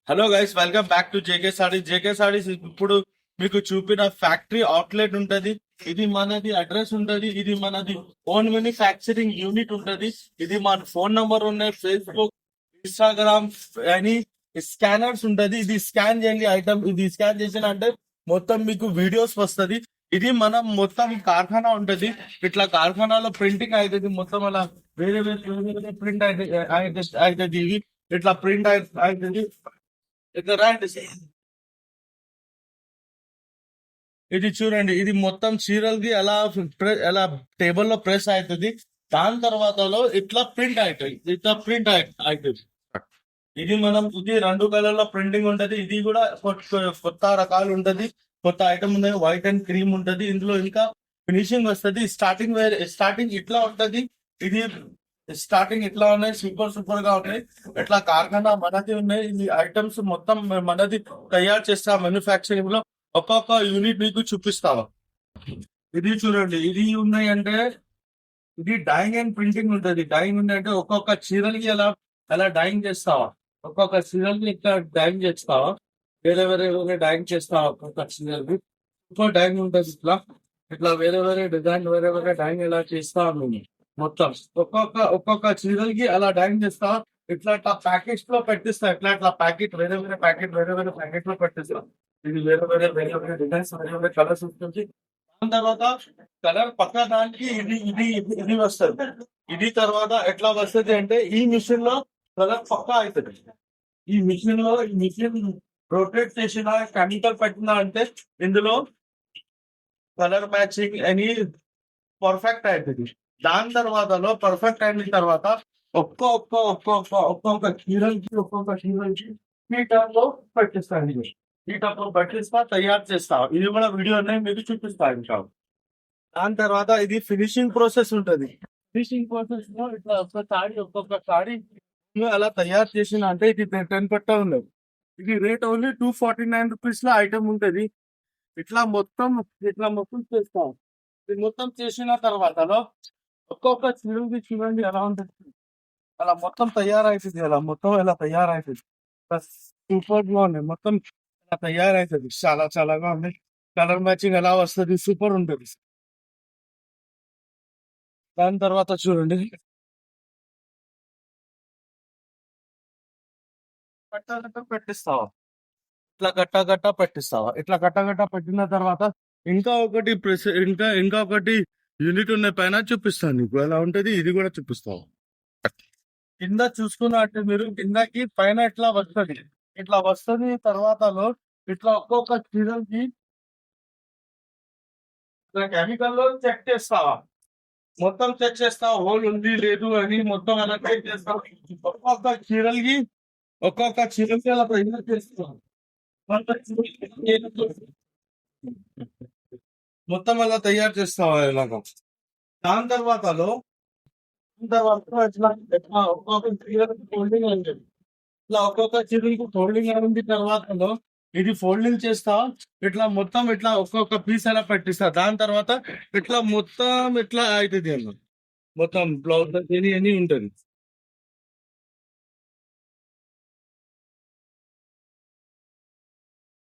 Hello guys, welcome back to JK saree. JK సాడీస్ ఇప్పుడు మీకు చూపిన ఫ్యాక్టరీ అవుట్లెట్ ఉంటది. ఇది మనది అడ్రస్ ఉంటది. ఇది మనది ఓన్ మ్యానుఫ్యాక్చరింగ్ యూనిట్ ఉంటది. ఇది మన ఫోన్ నంబర్ ఉన్నాయి, ఫేస్బుక్, ఇన్స్టాగ్రామ్ అని స్కానర్స్ ఉంటది. ఇది స్కాన్ చేయండి ఐటమ్. ఇది స్కాన్ చేసిన అంటే మొత్తం మీకు వీడియోస్ వస్తది. ఇది మనం మొత్తం కార్ఖానా ఉంటది. ఇట్లా కార్ఖానాలో ప్రింటింగ్ అవుతుంది. మొత్తం అలా వేరే వేరే ప్రింట్ అవుతుంది. ఇవి ఇట్లా ప్రింట్ అవుతుంది. ఇక రండి. ఇది చూడండి, ఇది మొత్తం చీరలది అలా టేబుల్ లో ప్రెస్ అవుతుంది. దాని తర్వాతలో ఇట్లా ప్రింట్ అవుతుంది. అవుతుంది. ఇది రెండు కలర్ లో ప్రింటింగ్ ఉంటది. ఇది కూడా కొత్త రకాలు ఉంటది. కొత్త ఐటమ్ ఉన్నది. వైట్ అండ్ క్రీమ్ ఉంటది. ఇందులో ఇంకా ఫినిషింగ్ వస్తుంది. స్టార్టింగ్ ఇట్లా ఉంటది. ఇది స్టార్టింగ్ ఇట్లా ఉన్నాయి. సూపర్ సూపర్ గా ఉన్నాయి. ఇట్లా కార్ఖానా మనది ఉన్నాయి. ఈ ఐటమ్స్ మొత్తం మనది తయారు చేస్తా. మ్యానుఫ్యాక్చరింగ్ లో ఒక్కొక్క యూనిట్ మీకు చూపిస్తావా. ఇది చూడండి, ఇది ఉన్నాయి అంటే ఇది డైయింగ్ అండ్ ప్రింటింగ్ ఉంటది. డైయింగ్ ఉంది అంటే ఒక్కొక్క చీరలకి అలా డైయింగ్ చేస్తావా. ఒక్కొక్క చీరలకి ఇట్లా డైయింగ్ చేస్తావా. వేరే వేరే వేరే డైయింగ్ చేస్తావా. ఒక్కొక్క చీరలకి సూపర్ డైయింగ్ ఉంటది. ఇట్లా వేరే వేరే డిజైన్ వేరే వేరే డైయింగ్ ఎలా చేస్తావా మేము మొత్తం ఒక్కొక్క చీరలకి అలా డైయింగ్ చేస్తా. ఇట్లా ప్యాకెట్స్ లో పెట్టిస్తా. ఇట్లా ప్యాకెట్ వేరే వేరే ప్యాకెట్ లో పెట్టిస్తా. ఇది వేరే వేరే డిజైన్స్ వేరే వేరే కలర్స్ వస్తుంది. దాని తర్వాత కలర్ పక్క దానికి ఇది వస్తుంది. ఇది తర్వాత ఎట్లా వస్తుంది అంటే ఈ మిషన్ లో కలర్ పక్కా అవుతుంది. ఈ మిషన్ రొటేట్ చేసిన కెమికల్ పెట్టినా అంటే ఇందులో కలర్ మ్యాచింగ్ అని పర్ఫెక్ట్ అవుతుంది. దాని తర్వాతలో పర్ఫెక్ట్ అయిన తర్వాత ఒక్కొక్క చీరలకి హీటర్ లో పెట్టిస్తాను. హీటర్ లో పెట్టిస్తా, తయారు చేస్తా. ఇది కూడా వీడియో మీకు చూపిస్తా ఇంకా. దాని తర్వాత ఇది ఫినిషింగ్ ప్రాసెస్ ఉంటది. ఫినిషింగ్ ప్రాసెస్ లో ఇట్లా ఒక్కొక్క సారీ అలా తయారు చేసిన అంటే ఇది 10 పట్టా ఉన్నది. ఇది రేట్ ఓన్లీ 249 రూపీస్ లో ఐటమ్ ఉంటది. ఇట్లా మొత్తం చేస్తాం. ఇది మొత్తం చేసిన తర్వాతలో ఒక్కొక్క చిరుకి చూడండి ఎలా ఉంటుంది. అలా మొత్తం తయారైతుంది. ఎలా తయారైతుంది. సూపర్ గా ఉంది. మొత్తం ఇలా తయారైతుంది. చాలాగా ఉంది. కలర్ మ్యాచింగ్ ఎలా వస్తుంది. సూపర్ ఉంటుంది. దాని తర్వాత చూడండి, పెట్టిస్తావా. ఇట్లా గట్ట పెట్టిస్తావా. ఇట్లా గట్ట పెట్టిన తర్వాత ఇంకా ఒకటి యూనిట్ ఉన్న పైన చూపిస్తాను నీకు ఎలా ఉంటది. ఇది కూడా చూపిస్తావు. కింద చూసుకున్నా అంటే మీరు కిందకి పైన ఇట్లా వస్తుంది. తర్వాతలో ఇట్లా ఒక్కొక్క చీరలకి కెమికల్ లో చెక్ చేస్తావా. మొత్తం చెక్ చేస్తావా. హోల్ ఉంది లేదు అని మొత్తం అలా చెక్ చేస్తావా. ఒక్కొక్క చీరలకి అలా తయారు చేస్తావా. మొత్తం అలా తయారు చేస్తావా ఇలాగా. దాని తర్వాతలో ఒక్కొక్క చీరకి ఫోల్డింగ్ అయింది. ఇట్లా ఒక్కొక్క చీరకి ఫోల్డింగ్ అయింది. తర్వాతలో ఇది ఫోల్డింగ్ చేస్తా. ఇట్లా ఒక్కొక్క పీస్ అలా పెట్టిస్తా. దాని తర్వాత ఇట్లా మొత్తం అవుతుంది అన్న. మొత్తం బ్లౌజ్ అని ఉంటది.